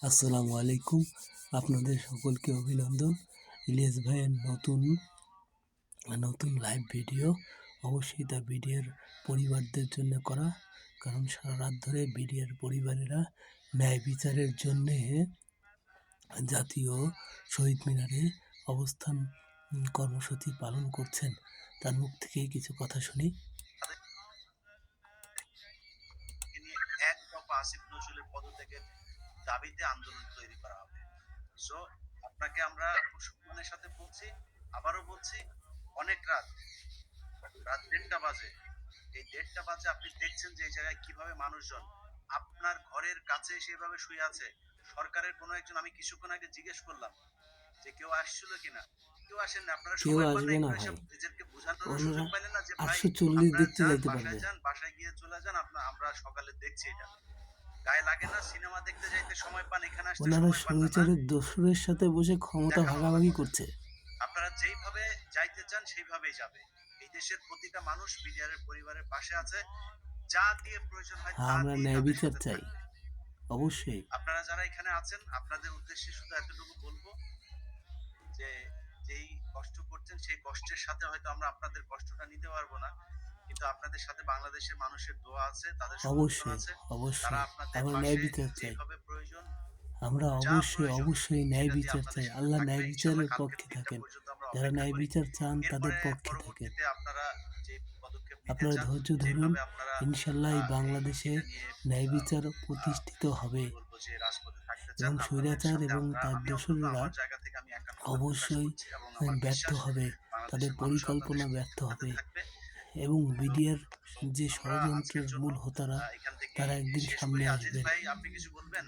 আসসালামু আলাইকুম। আপনাদের সকলকে অভিনন্দন। ইলিয়াস ভাইয়ের নতুন লাইভ ভিডিও। অবশ্যই তা বিডিআর পরিবারদের জন্য করা, কারণ সারা রাত ধরে বিডিআর পরিবারেরা ন্যায় বিচারের জন্যে জাতীয় শহীদ মিনারে অবস্থান কর্মসূচি পালন করছেন। তার মুখ থেকেই কিছু কথা শুনি। এক দফা আসিফ নজরুলের পদত্যাগের দাবিতে আন্দোলন তৈরি করা হবে। সো আপনাকে আমরা খুব সম্মানের সাথে বলছি, আবারও বলছি, অনেক রাত 1:30 বাজে, এই 1:30 বাজে আপনি দেখছেন যে এই জায়গায় কিভাবে মানুষজন আপনার ঘরের কাছে সেভাবে শুয়ে আছে। সরকারের কোনো একজন, আমি কিছুক্ষণ আগে জিজ্ঞেস করলাম যে কেউ আসছিল কিনা, কেউ আসেন না। আপনারা কেউ সময় পান না আসবে না একটু এসে ভাই, নিজেদেরকে বোঝানোর ওনারা সুযোগ পাইলেন না যে ভাই 840 আপনারা দেখতে যান, যাইতে পারবে। বাসায় যান, বাসায় গিয়ে চলে যান, আমরা সকালে দেখছি এটা। গায়ে লাগে না? সিনেমা দেখতে যাইতে সময় পান, এখানে আসতে ওনারা সময় পান না, না? স্বৈরাচারের দোসরের সাথে বসে ক্ষমতা দেখানো হবে ভাগাভাগি পরে। করছে। আপনারা যেইভাবে যাইতে চান সেইভাবেই যাবে। এই দেশের প্রতিটা মানুষ বিডিআর এর পরিবারের পাশে আছে। যা দিয়ে প্রয়োজন হয় তা আমরা দিয়ে ন্যায় তাদের বিচার সাথে চাই, থাকবে। অবশ্যই। আপনারা যারা এখানে আছেন, আপনাদের উদ্দেশ্যে শুধু এতটুকু বলবো যে যেই কষ্ট করছেন সেই কষ্টের সাথে হয়তো আমরা আপনাদের কষ্টটা নিতে পারবো না, কিন্তু আপনাদের সাথে বাংলাদেশের মানুষের দোয়া আছে, তাদের সমর্থন অবশ্যই, আছে। তারা অবশ্যই আপনাদের আমরা ন্যায় পাশে বিচার চাই। যেভাবে প্রয়োজন, আমরা যা অবশ্যই প্রয়োজন অবশ্যই ন্যায় সেটা দিয়ে বিচার আপনাদের চাই। সাথে আল্লাহ থাকবে ন্যায় ইনশাল্লাহ। বিচারের কালকের পক্ষে দিনটা থাকেন। পর্যন্ত আমরা যারা অপেক্ষা ন্যায় করি। বিচার চান তাদের এরপরে পক্ষে থাকেন। পরবর্তীতে আপনারা যে পদক্ষেপ নিতে আপনারা চান ধৈর্য ধরুন, সেইভাবে আপনারা ইনশাল্লাহ এই বাংলাদেশে এটা নিয়ে ন্যায় বিচার প্রতিষ্ঠিত হবে আমি বলবো যে রাজপথে থাকতে চান। এবং আপনাদের স্বৈরাচার সাথে এবং তার আমি অন্তত দোসরেরা আমার জায়গা থেকে আমি একাত্মতা প্রকাশ অবশ্যই করছি এবং আমার ব্যর্থ বিশ্বাস হবে, তাদের বাংলাদেশের মানুষ আপনাদের পরিকল্পনা ব্যর্থ সাথে হবে থাকবে। এবং তো বিডিআর যে আমরা আজকের ষড়যন্ত্রের জন্য মূল হোতারা এখান থেকেই তারা একদিন শেষ করি। সামনে আজিজ আসবেন। ভাই, আপনি কিছু বলবেন?